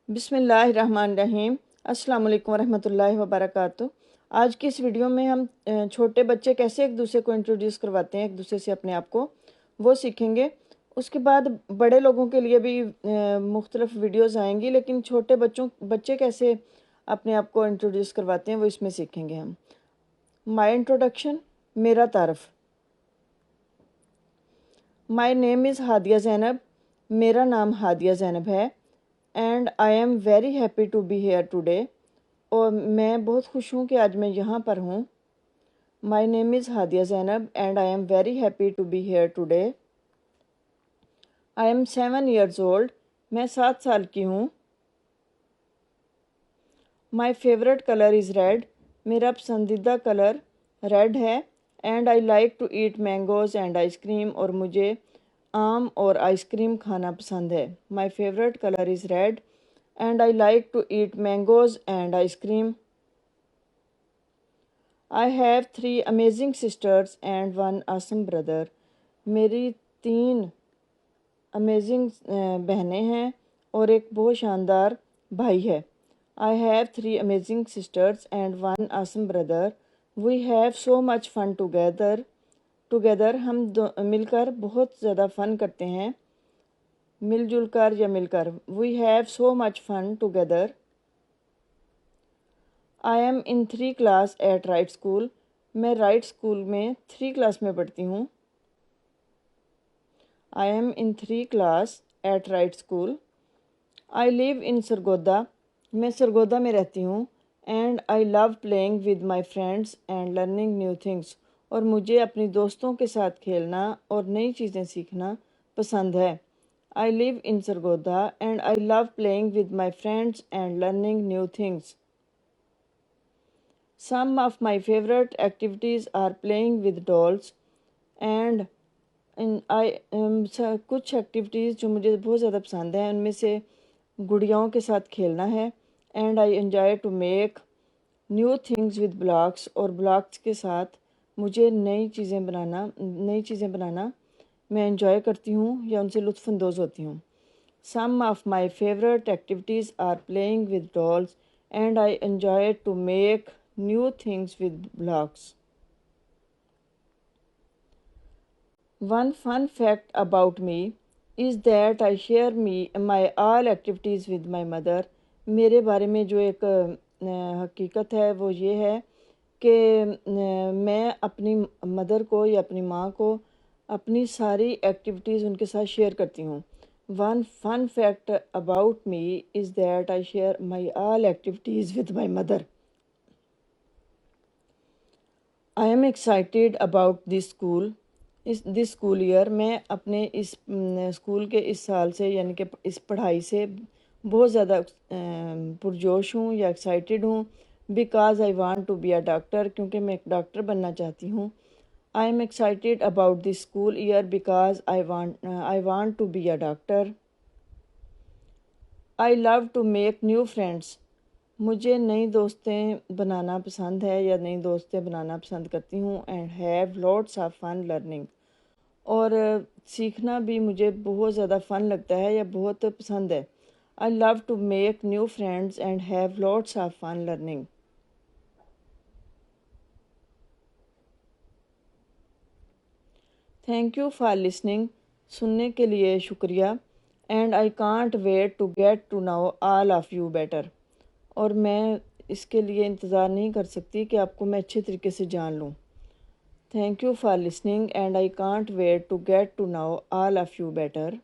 बिस्मिल्लाहिर्रहमानिर्रहीम। अस्सलाम वालेकुम रहमतुल्लाहि व बरकातुहू। आज की इस वीडियो में हम छोटे बच्चे कैसे एक दूसरे को इंट्रोड्यूस करवाते हैं, एक दूसरे से अपने आप को, वो सीखेंगे। उसके बाद बड़े लोगों के लिए भी मुख्तलिफ वीडियोस आएंगी, लेकिन छोटे बच्चे कैसे अपने आप को इंट्रोड्यूस करवाते हैं वो इसमें सीखेंगे हम। माई इंट्रोडक्शन, मेरा तारफ़। My name is Hadiya Zainab, मेरा नाम हादिया ज़ैनब है। And I am very happy to be here today, और मैं बहुत खुश हूँ कि आज मैं यहाँ पर हूँ। My name is Hadiya Zainab and I am very happy to be here today. I am 7 years old, मैं 7 साल की हूँ। My favourite colour is red, मेरा पसंदीदा कलर रेड है। And I like to eat mangoes and ice cream, और मुझे आम और आइसक्रीम खाना पसंद है। My favourite colour is red and I like to eat mangoes and ice cream. I have 3 amazing sisters and 1 awesome brother. मेरी 3 amazing बहनें हैं और एक बहुत शानदार भाई है। I have 3 amazing sisters and 1 awesome brother. We have so much fun together हम मिलकर बहुत ज़्यादा फ़न करते हैं, मिलजुल कर या मिलकर। We have so much fun together. I am in 3 class at right school, मैं राइट स्कूल में 3 क्लास में पढ़ती हूँ। I am in 3 class at right school. I live in Sargodha, मैं सरगोदा में रहती हूँ। And I love playing with my friends and learning new things, और मुझे अपनी दोस्तों के साथ खेलना और नई चीज़ें सीखना पसंद है। I live in Sargodha and I love playing with my friends and learning new things. Some of my favorite activities are playing with dolls and कुछ एक्टिविटीज़ जो मुझे बहुत ज़्यादा पसंद है उनमें से गुड़ियाओं के साथ खेलना है। And I enjoy to make new things with blocks, और ब्लॉक्स के साथ मुझे नई चीज़ें बनाना मैं एंजॉय करती हूँ या उनसे लुत्फ़अंदोज़ होती हूँ। Some of my favorite activities are playing with dolls and I enjoy to make new things with blocks. One fun fact about me is that I share my all activities with my mother. मेरे बारे में जो एक हकीकत है वो ये है कि मैं अपनी मदर को या अपनी माँ को अपनी सारी एक्टिविटीज़ उनके साथ शेयर करती हूँ। One fun fact about me is that I share my all activities with my mother. I am excited about this school year. मैं अपने इस स्कूल के इस साल से यानी कि इस पढ़ाई से बहुत ज़्यादा पुरजोश हूँ या एक्साइटेड हूँ। Because I want to be a doctor, क्योंकि मैं एक डॉक्टर बनना चाहती हूँ। I am excited about this school year because I want to be a doctor. I love to make new friends, मुझे नई दोस्तें बनाना पसंद है या नई दोस्तें बनाना पसंद करती हूँ। And have lots of fun learning, और सीखना भी मुझे बहुत ज़्यादा फ़न लगता है या बहुत पसंद है। I love to make new friends and have lots of fun learning. Thank you for listening, सुनने के लिए शुक्रिया। And I can't wait to get to know all of you better, और मैं इसके लिए इंतज़ार नहीं कर सकती कि आपको मैं अच्छे तरीके से जान लूँ। Thank you for listening and I can't wait to get to know all of you better.